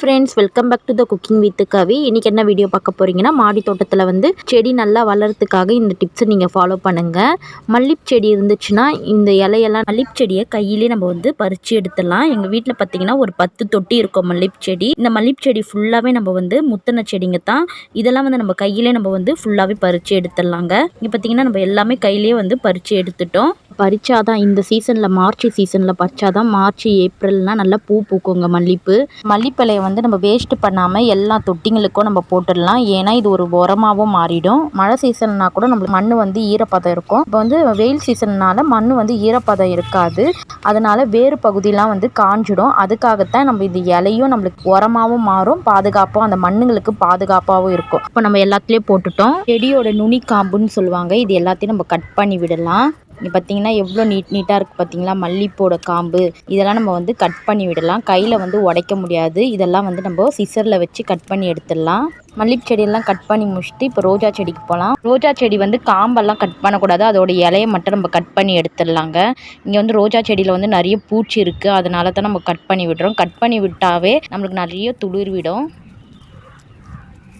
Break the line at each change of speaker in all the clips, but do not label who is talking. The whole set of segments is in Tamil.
Friends, welcome back to the cooking with Kavi. இன்றைக்கி என்ன வீடியோ பார்க்க போகிறீங்கன்னா, மாடி தோட்டத்தில் வந்து செடி நல்லா வளர்கிறதுக்காக இந்த டிப்ஸை நீங்கள் ஃபாலோ பண்ணுங்கள். மல்லிப் செடி இருந்துச்சுன்னா இந்த இலையெல்லாம் மல்லிப் செடியை கையிலே நம்ம வந்து பறித்து எடுத்துடலாம். எங்கள் வீட்டில் பார்த்திங்கன்னா ஒரு 10 தொட்டி இருக்கும் மல்லிப் செடி. இந்த மல்லிப் செடி ஃபுல்லாகவே நம்ம வந்து முத்தின செடிங்க தான். இதெல்லாம் வந்து நம்ம கையிலே நம்ம வந்து ஃபுல்லாகவே பறித்து எடுத்துடலாங்க. இங்கே பார்த்திங்கன்னா நம்ம எல்லாமே கையிலேயே வந்து பறித்து எடுத்துட்டோம். பறிச்சாதான் இந்த சீசனில் மார்ச் சீசனில் பறிச்சாதான் மார்ச் ஏப்ரல்னால் நல்லா பூ பூக்குங்க மல்லிப்பூ. மல்லிப்பலையை வந்து நம்ம வேஸ்ட் பண்ணாமல் எல்லா தொட்டிங்களுக்கும் நம்ம போட்டுடலாம். ஏன்னா இது ஒரு உரமாகவும் மாறிடும். மழை சீசன்னா கூட நம்மளுக்கு மண் வந்து ஈரப்பதம் இருக்கும். இப்போ வந்து வெயில் சீசன்னால மண் வந்து ஈரப்பதம் இருக்காது. அதனால வேறு பகுதியெலாம் வந்து காஞ்சிடும். அதுக்காகத்தான் நம்ம இந்த இலையும் நம்மளுக்கு உரமாகவும் மாறும், பாதுகாப்பாகவும் அந்த மண்ணுங்களுக்கு பாதுகாப்பாகவும் இருக்கும். இப்போ நம்ம எல்லாத்துலேயும் போட்டுட்டோம். செடியோட நுனி காம்புன்னு சொல்லுவாங்க. இது எல்லாத்தையும் நம்ம கட் பண்ணி விடலாம். இங்கே பார்த்தீங்கன்னா எவ்வளோ நீட்டாக இருக்குது பார்த்தீங்களா மல்லிப்பூட காம்பு. இதெல்லாம் நம்ம வந்து கட் பண்ணி விடலாம். கையில் வந்து உடைக்க முடியாது. இதெல்லாம் வந்து நம்ம சிசரில் வச்சு கட் பண்ணி எடுத்துடலாம். மல்லிப்பூ செடியெல்லாம் கட் பண்ணி முடிச்சுட்டு இப்போ ரோஜா செடிக்கு போகலாம். ரோஜா செடி வந்து காம்பெல்லாம் கட் பண்ணக்கூடாது. அதோட இலையை மட்டும் நம்ம கட் பண்ணி எடுத்துடலாங்க. இங்கே வந்து ரோஜா செடியில் வந்து நிறைய பூச்சி இருக்குது. அதனால தான் நம்ம கட் பண்ணி விடுறோம். கட் பண்ணி விட்டாவே நம்மளுக்கு நிறைய துளிர் விடும்.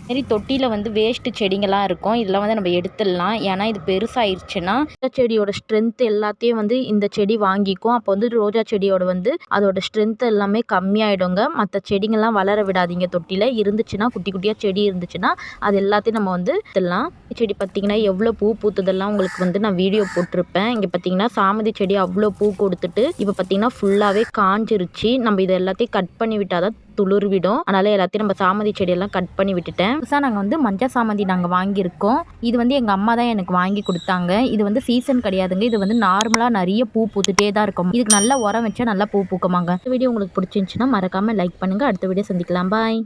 சரி, தொட்டியில் வந்து வேஸ்ட்டு செடிங்கள்லாம் இருக்கும். இதெல்லாம் வந்து நம்ம எடுத்துடலாம். ஏன்னா இது பெருசாகிடுச்சுன்னா ரோஜா செடியோட ஸ்ட்ரென்த் எல்லாத்தையும் வந்து இந்த செடி வாங்கிக்கும். அப்போ வந்து ரோஜா செடியோட வந்து அதோட ஸ்ட்ரென்த் எல்லாமே கம்மியாயிடுங்க. மற்ற செடிங்கள்லாம் வளர விடாதீங்க. தொட்டியில் இருந்துச்சுன்னா குட்டி குட்டியாக செடி இருந்துச்சுன்னா அது எல்லாத்தையும் நம்ம வந்து எடுத்துடலாம். செடி பார்த்திங்கன்னா எவ்வளோ பூ பூத்ததெல்லாம் உங்களுக்கு வந்து நான் வீடியோ போட்டிருப்பேன். இங்கே பார்த்திங்கன்னா சாமந்தி செடி அவ்வளோ பூ கொடுத்துட்டு இப்போ பார்த்திங்கன்னா ஃபுல்லாகவே காஞ்சிருச்சு. நம்ம இதை எல்லாத்தையும் கட் பண்ணி விட்டால் தான் துளிர் விடும். அதனால எல்லாத்தையும் நம்ம சாமந்தி செடியெல்லாம் கட் பண்ணி விட்டுட்டேன். புதுசாக நாங்கள் வந்து மஞ்சள் சாமந்தி நாங்கள் வாங்கியிருக்கோம். இது வந்து எங்கள் அம்மா தான் எனக்கு வாங்கி கொடுத்தாங்க. இது வந்து சீசன் கிடையாதுங்க. இது வந்து நார்மலாக நிறைய பூ பூத்துட்டே தான் இருக்கும். இதுக்கு நல்லா உரம் வச்சா நல்லா பூ பூக்குமாங்க. இந்த வீடியோ உங்களுக்கு பிடிச்சிருந்துச்சுன்னா மறக்காமல் லைக் பண்ணுங்கள். அடுத்த வீடியோ சந்திக்கலாம். பாய்.